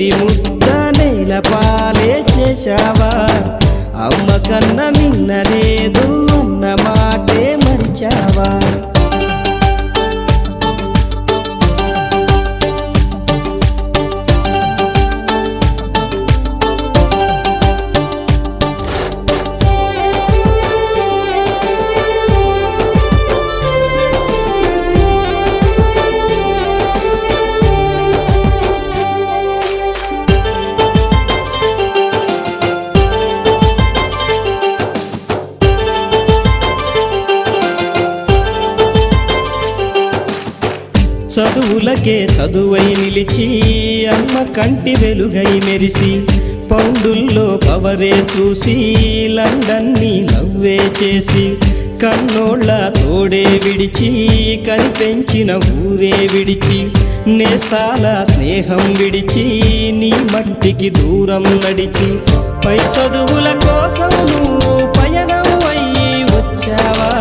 చేతి ముద్ద నేల పాలే చేశావా అమ్మ కన్న మిన్నలేదు అన్న మాటే మరిచావా చదువులకే చదువై నిలిచి అమ్మ కంటి వెలుగై మెరిసి పౌండుల్లో పవరే చూసి లండన్ని నవ్వే చేసి కన్నోళ్ళ తోడే విడిచి కనిపెంచిన ఊరే విడిచి నేస్తాల స్నేహం విడిచి నీ మట్టికి దూరం నడిచి పై చదువుల కోసం నువ్వు పయనం అయ్యి వచ్చావా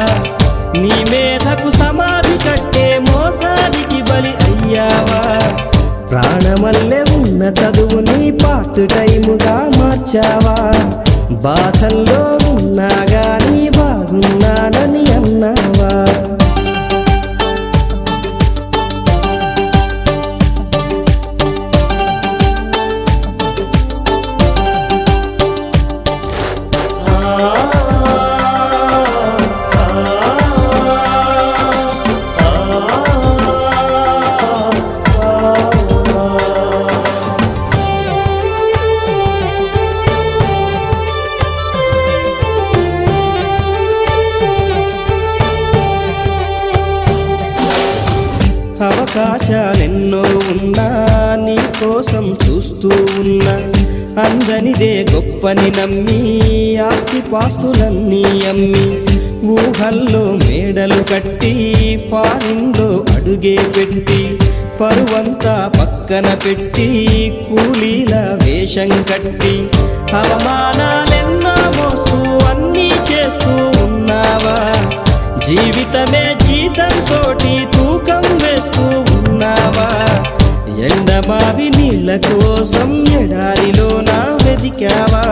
నీ మేధకు సమాధి కట్టే మోసానికి బలి అయ్యావా ప్రాణమల్లె ఉన్న చదువుని పార్ట్ టైముగా మార్చావా బాధల్లో ఉన్నా గాని బాగున్నానని అన్నావా అవకాశాలెన్నో ఉన్నా నీ కోసం చూస్తూ ఉన్నా అందనిదే గొప్పని నమ్మి ఆస్తిపాస్తులన్నీ అమ్మి ఊహల్లో మేడలు కట్టి ఫారిన్లో అడుగే పెట్టి పరువంతా పక్కన పెట్టి కూలీల వేషం కట్టి అవమానాలెన్నో మోస్తూ అన్నీ చేస్తూ ఉన్నావా జీవితమే జీతంతోటి తూకం వేస్తూ ఉన్నావా ఎండమావి నీళ్ళ కోసం ఎడారిలోన వెదికావా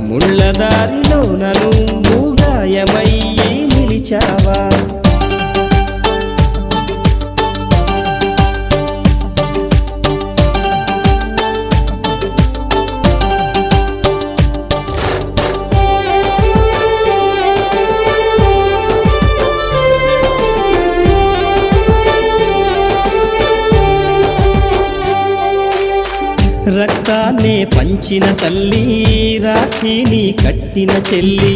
ముళ్ళ దారిలోన నువ్వు గాయమయ్యి నిలిచావా రక్తాన్నే పంచిన తల్లి రాఖీని కట్టిన చెల్లి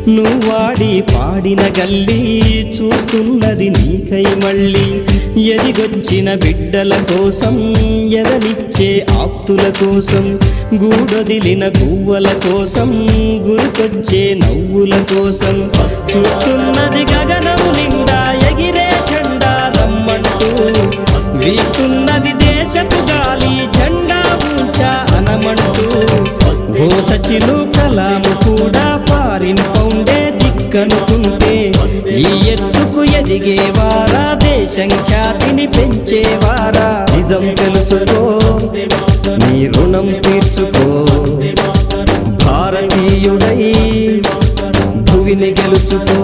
నువ్వాడి పాడిన గల్లి చూస్తున్నది నీకై మళ్ళీ ఎదిగొచ్చిన బిడ్డల కోసం ఎదనిచ్చే ఆప్తుల కోసం గూడొదిలిన గువ్వల కోసం గురికొచ్చే నవ్వుల కోసం చూస్తున్నది గగనము నిండా ఎగిరే జెండా రమ్మంటూ వీస్తున్నది దేశపు గాలి జెండా అనమంటూ ఓ సచిను కలాము కూడా ఫారిన్ పౌండే దిక్కనుకుంటే ఈ ఎత్తుకు ఎదిగేవారా దేశం ఖ్యాతిని పెంచేవారా నిజం తెలుసుకో నీ రుణం తీర్చుకో భారతీయుడై భువిని గెలుచుకో